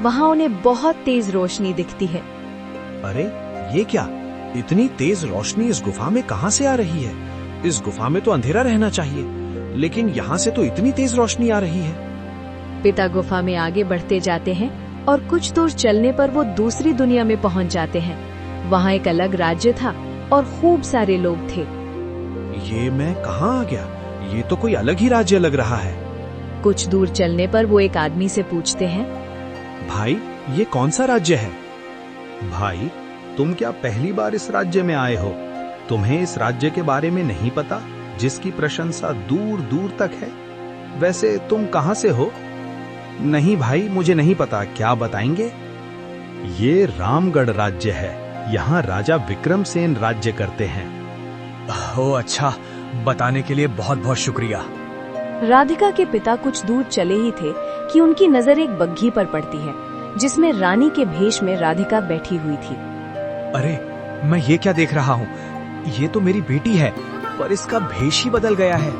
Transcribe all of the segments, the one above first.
वहाँ उन्हें बहुत तेज रोशनी दिखती है। अरे ये क्या, इतनी तेज रोशनी इस गुफा में कहाँ से आ रही है? इस गुफा में तो अंधेरा रहना चाहिए, लेकिन यहाँ से तो इतनी तेज रोशनी आ रही है। पिता गुफा में आगे बढ़ते जाते हैं और कुछ दूर चलने पर वो दूसरी दुनिया में पहुँच जाते हैं। वहाँ एक अलग राज्य था और खूब सारे लोग थे। ये मैं कहाँ आ गया? ये तो कोई अलग ही राज्य लग रहा है। कुछ दूर चलने पर वो एक आदमी से पूछते हैं, भाई ये कौन सा राज्य है? भाई तुम क्या पहली बार इस राज्य में आए हो? तुम्हें इस राज्य के बारे में नहीं पता, जिसकी प्रशंसा दूर दूर तक है? वैसे तुम कहाँ से हो? नहीं भाई, मुझे नहीं पता, क्या बताएंगे? ये रामगढ़ राज्य है। यहाँ राजा विक्रमसेन राज्य करते हैं। ओह अच्छा, बताने के लिए बहुत बहुत शुक्रिया। राधिका के पिता कुछ दूर चले ही थे कि उनकी नजर एक बग्घी पर पड़ती है, जिसमें रानी के भेष में राधिका बैठी हुई थी। अरे मैं ये क्या देख रहा हूँ? ये तो मेरी बेटी है, पर इसका भेष ही बदल गया है।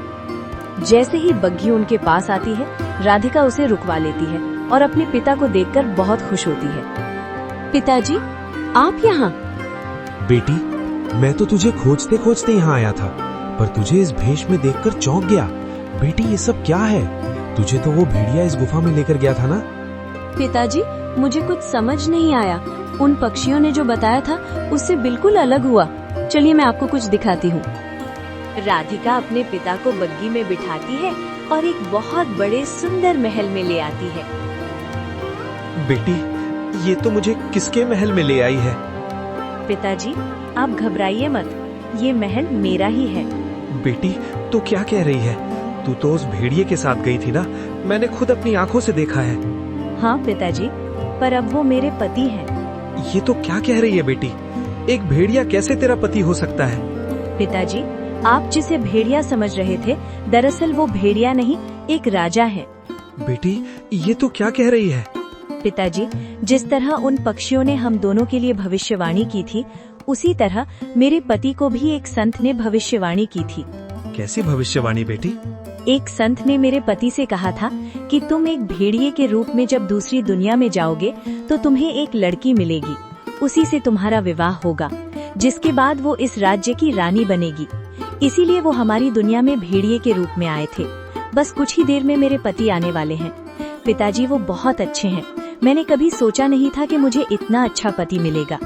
जैसे ही बग्घी उनके पास आती है, राधिका उसे रुकवा लेती है और अपने पिता को देखकर बहुत खुश होती है। पिताजी, आप यहाँ? बेटी, मैं तो तुझे खोजते खोजते यहाँ आया था, पर तुझे इस भेष में देखकर चौंक गया। बेटी ये सब क्या है? तुझे तो वो भेड़िया इस गुफा में लेकर गया था ना? पिताजी, मुझे कुछ समझ नहीं आया। उन पक्षियों ने जो बताया था उससे बिल्कुल अलग हुआ। चलिए मैं आपको कुछ दिखाती हूँ। राधिका अपने पिता को बग्घी में बिठाती है और एक बहुत बड़े सुंदर महल में ले आती है। बेटी, ये तो मुझे किसके महल में ले आई है? पिताजी, आप घबराइए मत, ये महल मेरा ही है। बेटी, तू क्या कह रही है? तू तो उस भेड़िए के साथ गई थी ना? मैंने खुद अपनी आंखों से देखा है। हाँ पिताजी, पर अब वो मेरे पति हैं। ये तो क्या कह रही है बेटी? एक भेड़िया कैसे तेरा पति हो सकता है? पिताजी, आप जिसे भेड़िया समझ रहे थे, दरअसल वो भेड़िया नहीं, एक राजा है। बेटी, ये तो क्या कह रही है? पिताजी, जिस तरह उन पक्षियों ने हम दोनों के लिए भविष्यवाणी की थी, उसी तरह मेरे पति को भी एक संत ने भविष्यवाणी की थी। कैसी भविष्यवाणी बेटी? एक संत ने मेरे पति से कहा था कि तुम एक भेड़िए के रूप में जब दूसरी दुनिया में जाओगे तो तुम्हें एक लड़की मिलेगी, उसी से तुम्हारा विवाह होगा, जिसके बाद वो इस राज्य की रानी बनेगी। इसीलिए वो हमारी दुनिया में भेड़िए के रूप में आए थे। बस कुछ ही देर में मेरे पति आने वाले हैं। पिताजी, वो बहुत अच्छे हैं। मैंने कभी सोचा नहीं था कि मुझे इतना अच्छा पति मिलेगा।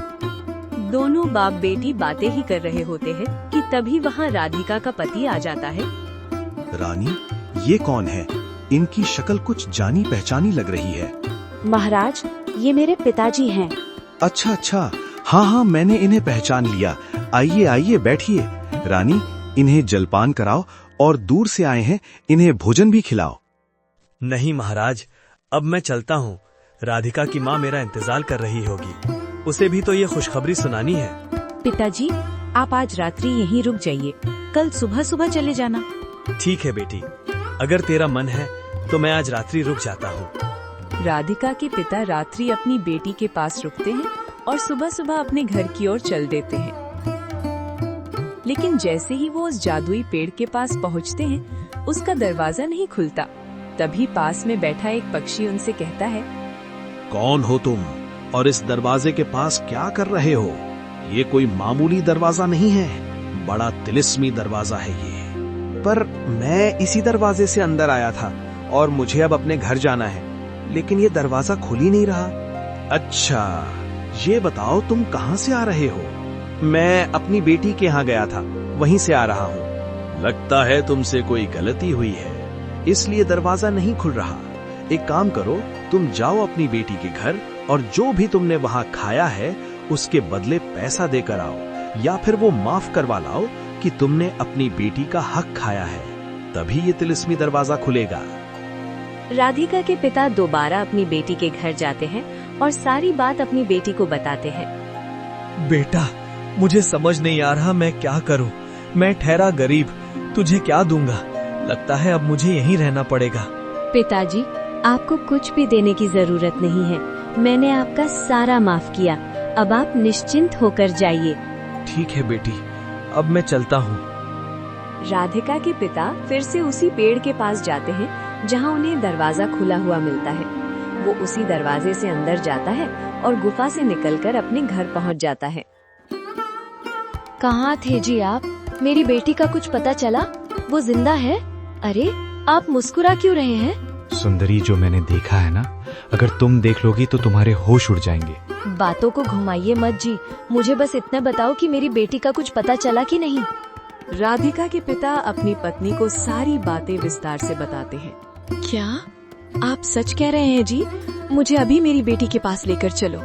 दोनों बाप बेटी बातें ही कर रहे होते हैं कि तभी वहाँ राधिका का पति आ जाता है। रानी, ये कौन है? इनकी शक्ल कुछ जानी पहचानी लग रही है। महाराज, ये मेरे पिताजी हैं। अच्छा अच्छा, हाँ हाँ, मैंने इन्हें पहचान लिया। आइए आइए, बैठिए। रानी, इन्हें जलपान कराओ और दूर से आए हैं, इन्हें भोजन भी खिलाओ। नहीं महाराज, अब मैं चलता हूँ। राधिका की माँ मेरा इंतजार कर रही होगी, उसे भी तो ये खुशखबरी सुनानी है। पिताजी, आप आज रात्रि यहीं रुक जाइए, कल सुबह सुबह चले जाना। ठीक है बेटी, अगर तेरा मन है तो मैं आज रात्रि रुक जाता हूँ। राधिका के पिता रात्रि अपनी बेटी के पास रुकते हैं और सुबह सुबह अपने घर की ओर चल देते हैं। लेकिन जैसे ही वो उस जादुई पेड़ के पास पहुँचते हैं, उसका दरवाजा नहीं खुलता। तभी पास में बैठा एक पक्षी उनसे कहता है, कौन हो तुम और इस दरवाजे के पास क्या कर रहे हो? ये कोई मामूली दरवाजा नहीं है, बड़ा तिलिस्मी दरवाजा है ये। पर मैं इसी दरवाजे से अंदर आया था और मुझे अब अपने घर जाना है, लेकिन ये दरवाजा खुल ही नहीं रहा। अच्छा, ये बताओ तुम कहाँ से आ रहे हो? मैं अपनी बेटी के यहाँ गया था, वहीं से आ रहा हूँ। लगता है तुमसे कोई गलती हुई है, इसलिए दरवाजा नहीं खुल रहा। एक काम करो, तुम जाओ अपनी बेटी के घर और जो भी तुमने वहाँ खाया है उसके बदले पैसा देकर आओ, या फिर वो माफ करवा लाओ कि तुमने अपनी बेटी का हक खाया है, तभी ये तिलिस्मी दरवाजा खुलेगा। राधिका के पिता दोबारा अपनी बेटी के घर जाते हैं और सारी बात अपनी बेटी को बताते हैं। बेटा, मुझे समझ नहीं आ रहा मैं क्या करूं। मैं ठहरा गरीब, तुझे क्या दूंगा? लगता है अब मुझे यहीं रहना पड़ेगा। पिताजी, आपको कुछ भी देने की जरूरत नहीं है। मैंने आपका सारा माफ किया। अब आप निश्चिंत होकर जाइए। ठीक है बेटी, अब मैं चलता हूँ। राधिका के पिता फिर से उसी पेड़ के पास जाते हैं जहाँ उन्हें दरवाजा खुला हुआ मिलता है। वो उसी दरवाजे से अंदर जाता है और गुफा से निकलकर अपने घर पहुंच जाता है। कहाँ थे जी आप? मेरी बेटी का कुछ पता चला? वो जिंदा है? अरे आप मुस्कुरा क्यों रहे हैं? सुंदरी, जो मैंने देखा है ना, अगर तुम देख लोगी तो तुम्हारे होश उड़ जाएंगे। बातों को घुमाइए मत जी, मुझे बस इतना बताओ कि मेरी बेटी का कुछ पता चला कि नहीं। राधिका के पिता अपनी पत्नी को सारी बातें विस्तार से बताते हैं। क्या आप सच कह रहे हैं जी? मुझे अभी मेरी बेटी के पास लेकर चलो।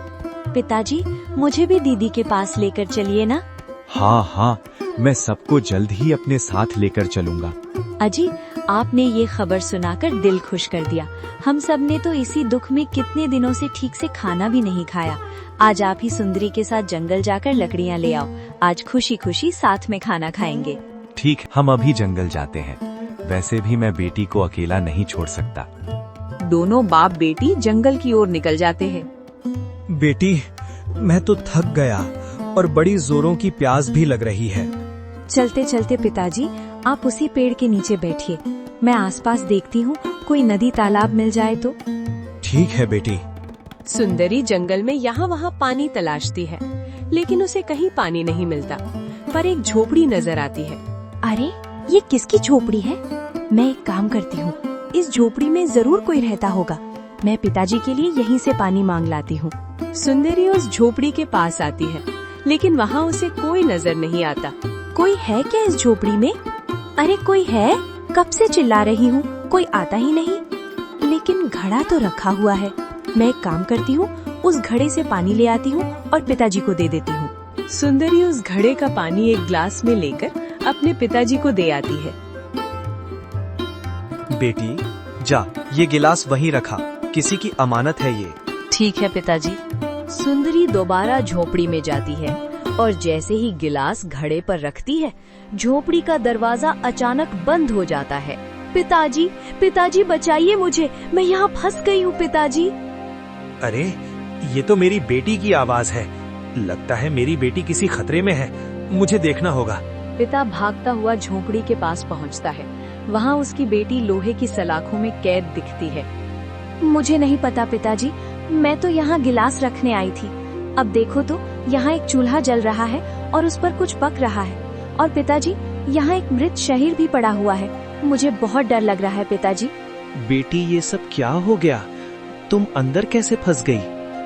पिताजी, मुझे भी दीदी के पास लेकर चलिए ना। हाँ हाँ, मैं सबको जल्द ही अपने साथ लेकर चलूंगा। अजी, आपने ये खबर सुनाकर दिल खुश कर दिया। हम सब ने तो इसी दुख में कितने दिनों से ठीक से खाना भी नहीं खाया। आज आप ही सुंदरी के साथ जंगल जाकर लकड़ियाँ ले आओ। आज खुशी खुशी साथ में खाना खाएंगे। ठीक, हम अभी जंगल जाते हैं। वैसे भी मैं बेटी को अकेला नहीं छोड़ सकता। दोनों बाप बेटी जंगल की ओर निकल जाते हैं। बेटी, मैं तो थक गया और बड़ी जोरों की प्यास भी लग रही है। चलते चलते पिताजी, आप उसी पेड़ के नीचे बैठिए। मैं आसपास देखती हूँ, कोई नदी तालाब मिल जाए तो। ठीक है बेटी। सुंदरी जंगल में यहाँ वहाँ पानी तलाशती है, लेकिन उसे कहीं पानी नहीं मिलता। पर एक झोपड़ी नजर आती है। अरे, ये किसकी झोपड़ी है? मैं एक काम करती हूँ, इस झोपड़ी में जरूर कोई रहता होगा। मैं पिताजी के लिए यहीं से पानी मांग लाती हूँ। सुंदरी उस झोपड़ी के पास आती है, लेकिन वहाँ उसे कोई नजर नहीं आता। कोई है क्या इस झोपड़ी में? अरे कोई है? कब से चिल्ला रही हूँ, कोई आता ही नहीं। लेकिन घड़ा तो रखा हुआ है। मैं एक काम करती हूँ, उस घड़े से पानी ले आती हूँ और पिताजी को दे देती हूँ। सुंदरी उस घड़े का पानी एक ग्लास में लेकर अपने पिताजी को दे आती है। बेटी, जा, ये गिलास वहीं रखा, किसी की अमानत है ये। ठीक है पिताजी। सुंदरी दोबारा झोपड़ी में जाती है और जैसे ही गिलास घड़े पर रखती है, झोपड़ी का दरवाजा अचानक बंद हो जाता है। पिताजी, पिताजी बचाइए मुझे, मैं यहाँ फंस गई हूँ पिताजी। अरे, ये तो मेरी बेटी की आवाज है। लगता है मेरी बेटी किसी खतरे में है। मुझे देखना होगा। पिता भागता हुआ झोपड़ी के पास पहुँचता है। वहाँ उसकी बेटी लोहे की सलाखों में कैद दिखती है। मुझे नहीं पता पिताजी, मैं तो यहाँ गिलास रखने आई थी। अब देखो तो यहाँ एक चूल्हा जल रहा है और उस पर कुछ पक रहा है। और पिताजी, यहाँ एक मृत शरीर भी पड़ा हुआ है। मुझे बहुत डर लग रहा है पिताजी। बेटी, ये सब क्या हो गया? तुम अंदर कैसे फंस गई?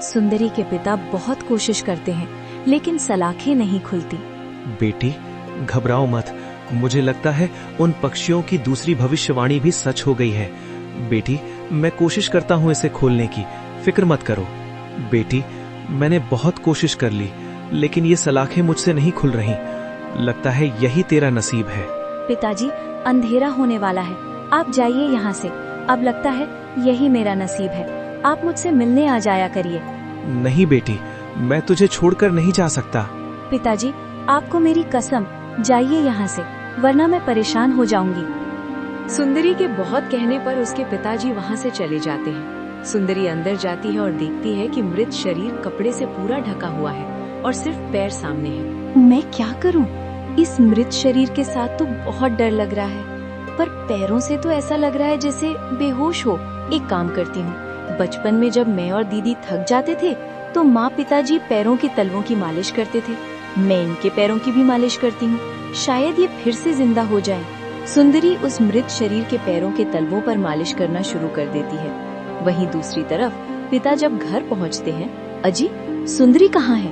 सुंदरी के पिता बहुत कोशिश करते हैं, लेकिन सलाखें नहीं खुलती। बेटी, घबराओ मत। मुझे लगता है उन पक्षियों की दूसरी भविष्यवाणी भी सच हो गई है। बेटी, मैं कोशिश करता हूँ इसे खोलने की, फिक्र मत करो। बेटी, मैंने बहुत कोशिश कर ली, लेकिन ये सलाखें मुझसे नहीं खुल रही। लगता है यही तेरा नसीब है। पिताजी, अंधेरा होने वाला है, आप जाइए यहाँ से। अब लगता है यही मेरा नसीब है। आप मुझसे मिलने आ जाया करिए। नहीं बेटी, मैं तुझे छोड़कर नहीं जा सकता। पिताजी, आपको मेरी कसम, जाइए यहाँ से, वरना मैं परेशान हो जाऊंगी। सुंदरी के बहुत कहने पर उसके पिताजी वहाँ से चले जाते हैं। सुंदरी अंदर जाती है और देखती है कि मृत शरीर कपड़े से पूरा ढका हुआ है और सिर्फ पैर सामने है। मैं क्या करूं? इस मृत शरीर के साथ तो बहुत डर लग रहा है, पर पैरों से तो ऐसा लग रहा है जैसे बेहोश हो। एक काम करती हूँ, बचपन में जब मैं और दीदी थक जाते थे तो माँ पिताजी पैरों की तलवों की मालिश करते थे। मैं इनके पैरों की भी मालिश करती हूँ, शायद ये फिर से जिंदा हो जाए। सुंदरी उस मृत शरीर के पैरों के तलवों पर मालिश करना शुरू कर देती है। वहीं दूसरी तरफ पिता जब घर पहुँचते हैं, अजी, सुंदरी कहाँ है?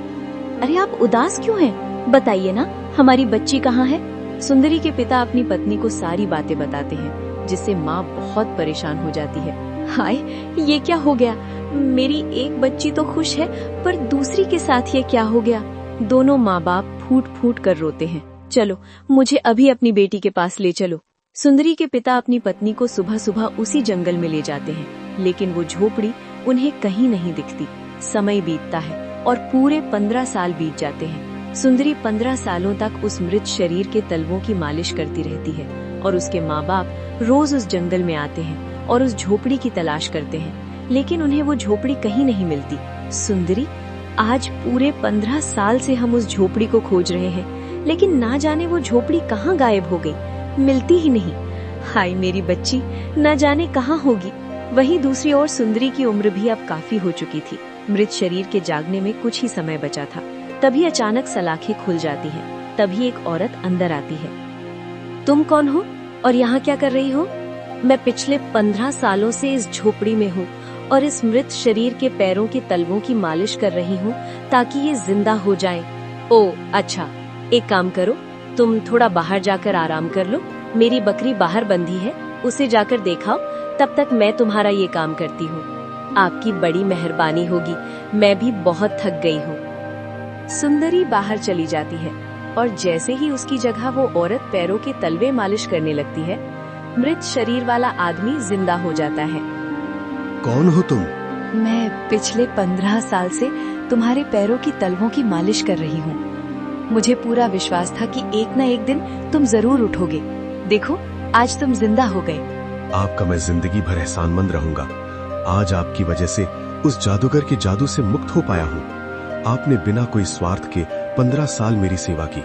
अरे आप उदास क्यों हैं? बताइए ना, हमारी बच्ची कहाँ है? सुंदरी के पिता अपनी पत्नी को सारी बातें बताते हैं, जिससे माँ बहुत परेशान हो जाती है। हाय, ये क्या हो गया? मेरी एक बच्ची तो खुश है, पर दूसरी के साथ ये क्या हो गया? दोनों माँ बाप फूट फूट कर रोते हैं। चलो, मुझे अभी अपनी बेटी के पास ले चलो। सुंदरी के पिता अपनी पत्नी को सुबह सुबह उसी जंगल में ले जाते हैं, लेकिन वो झोपड़ी उन्हें कहीं नहीं दिखती। समय बीतता है और पूरे 15 साल बीत जाते हैं। सुंदरी 15 सालों तक उस मृत शरीर के तलवों की मालिश करती रहती है और उसके माँ बाप रोज उस जंगल में आते हैं और उस झोपड़ी की तलाश करते हैं, लेकिन उन्हें वो झोपड़ी कहीं नहीं मिलती। सुंदरी, आज पूरे 15 साल से हम उस झोपड़ी को खोज रहे हैं, लेकिन ना जाने वो झोपड़ी कहाँ गायब हो गई, मिलती ही नहीं। हाय मेरी बच्ची, न जाने कहाँ होगी। वहीं दूसरी ओर सुंदरी की उम्र भी अब काफी हो चुकी थी। मृत शरीर के जागने में कुछ ही समय बचा था। तभी अचानक सलाखें खुल जाती हैं। तभी एक औरत अंदर आती है। तुम कौन हो और यहाँ क्या कर रही हो? मैं पिछले 15 सालों से इस झोपड़ी में हूँ और इस मृत शरीर के पैरों के तलवों की मालिश कर रही हूँ ताकि ये जिंदा हो जाए। ओ अच्छा, एक काम करो, तुम थोड़ा बाहर जाकर आराम कर लो। मेरी बकरी बाहर बंधी है, उसे जाकर देखाओ। तब तक मैं तुम्हारा ये काम करती हूँ। आपकी बड़ी मेहरबानी होगी, मैं भी बहुत थक गई हूँ। सुंदरी बाहर चली जाती है और जैसे ही उसकी जगह वो औरत पैरों के तलवे मालिश करने लगती है, मृत शरीर वाला आदमी जिंदा हो जाता है। कौन हो तुम? मैं पिछले 15 साल से तुम्हारे पैरों की तलवों की मालिश कर रही हूँ। मुझे पूरा विश्वास था कि एक न एक दिन तुम जरूर उठोगे। देखो, आज तुम जिंदा हो गए। आपका मैं जिंदगी भर एहसानमंद रहूंगा। आज आपकी वजह से उस जादूगर के जादू से मुक्त हो पाया हूँ। आपने बिना कोई स्वार्थ के 15 साल मेरी सेवा की।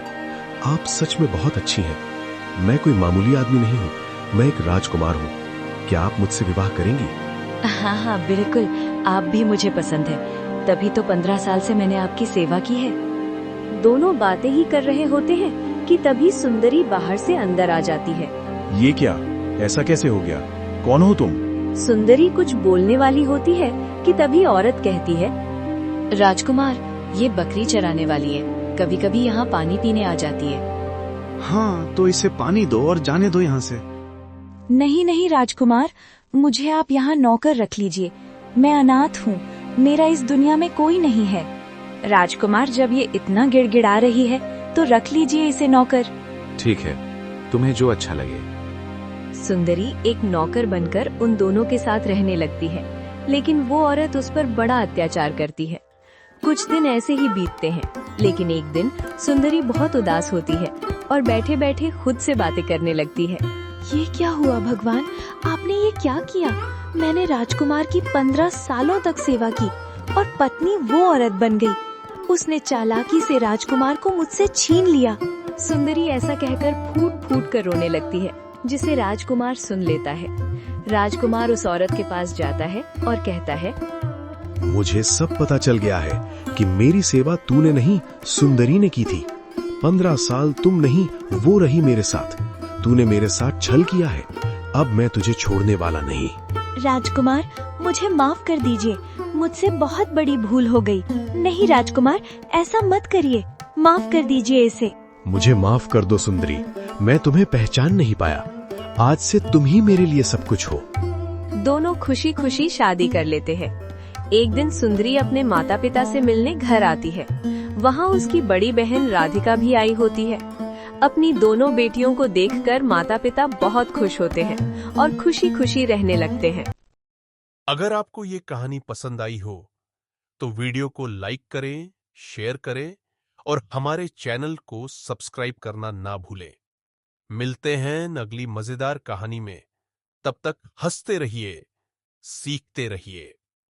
आप सच में बहुत अच्छी हैं। मैं कोई मामूली आदमी नहीं हूँ, मैं एक राजकुमार हूँ। क्या आप मुझसे विवाह करेंगी? हाँ हाँ बिल्कुल, आप भी मुझे पसंद है, तभी तो 15 साल से मैंने आपकी सेवा की है। दोनों बातें ही कर रहे होते हैं कि तभी सुंदरी बाहर से अंदर आ जाती है। ये क्या? ऐसा कैसे हो गया? कौन हो तुम? सुंदरी कुछ बोलने वाली होती है कि तभी औरत कहती है, राजकुमार, ये बकरी चराने वाली है, कभी कभी यहाँ पानी पीने आ जाती है। हाँ, तो इसे पानी दो और जाने दो यहाँ से। नहीं नहीं राजकुमार, मुझे आप यहाँ नौकर रख लीजिए। मैं अनाथ हूँ, मेरा इस दुनिया में कोई नहीं है। राजकुमार, जब ये इतना गिड़गिड़ा रही है तो रख लीजिए इसे नौकर। ठीक है, तुम्हें जो अच्छा लगे। सुंदरी एक नौकर बनकर उन दोनों के साथ रहने लगती है, लेकिन वो औरत उस पर बड़ा अत्याचार करती है। कुछ दिन ऐसे ही बीतते हैं, लेकिन एक दिन सुंदरी बहुत उदास होती है और बैठे बैठे खुद से बातें करने लगती है। ये क्या हुआ भगवान, आपने ये क्या किया? मैंने राजकुमार की 15 सालों तक सेवा की और पत्नी वो औरत बन गई। उसने चालाकी से राजकुमार को मुझसे छीन लिया। सुंदरी ऐसा कहकर फूट फूट कर रोने लगती है, जिसे राजकुमार सुन लेता है। राजकुमार उस औरत के पास जाता है और कहता है, मुझे सब पता चल गया है कि मेरी सेवा तूने नहीं, सुंदरी ने की थी। 15 साल तुम नहीं, वो रही मेरे साथ। तूने मेरे साथ छल किया है, अब मैं तुझे छोड़ने वाला नहीं। राजकुमार, मुझे माफ कर दीजिए, मुझसे बहुत बड़ी भूल हो गई। नहीं राजकुमार, ऐसा मत करिए, माफ कर दीजिए इसे। मुझे माफ कर दो सुंदरी, मैं तुम्हें पहचान नहीं पाया। आज से तुम ही मेरे लिए सब कुछ हो। दोनों खुशी खुशी शादी कर लेते हैं। एक दिन सुंदरी अपने माता पिता से मिलने घर आती है। वहाँ उसकी बड़ी बहन राधिका भी आई होती है। अपनी दोनों बेटियों को देखकर माता पिता बहुत खुश होते हैं और खुशी खुशी रहने लगते हैं। अगर आपको ये कहानी पसंद आई हो तो वीडियो को लाइक करें, शेयर करें और हमारे चैनल को सब्सक्राइब करना ना भूलें। मिलते हैं अगली मजेदार कहानी में। तब तक हंसते रहिए, सीखते रहिए।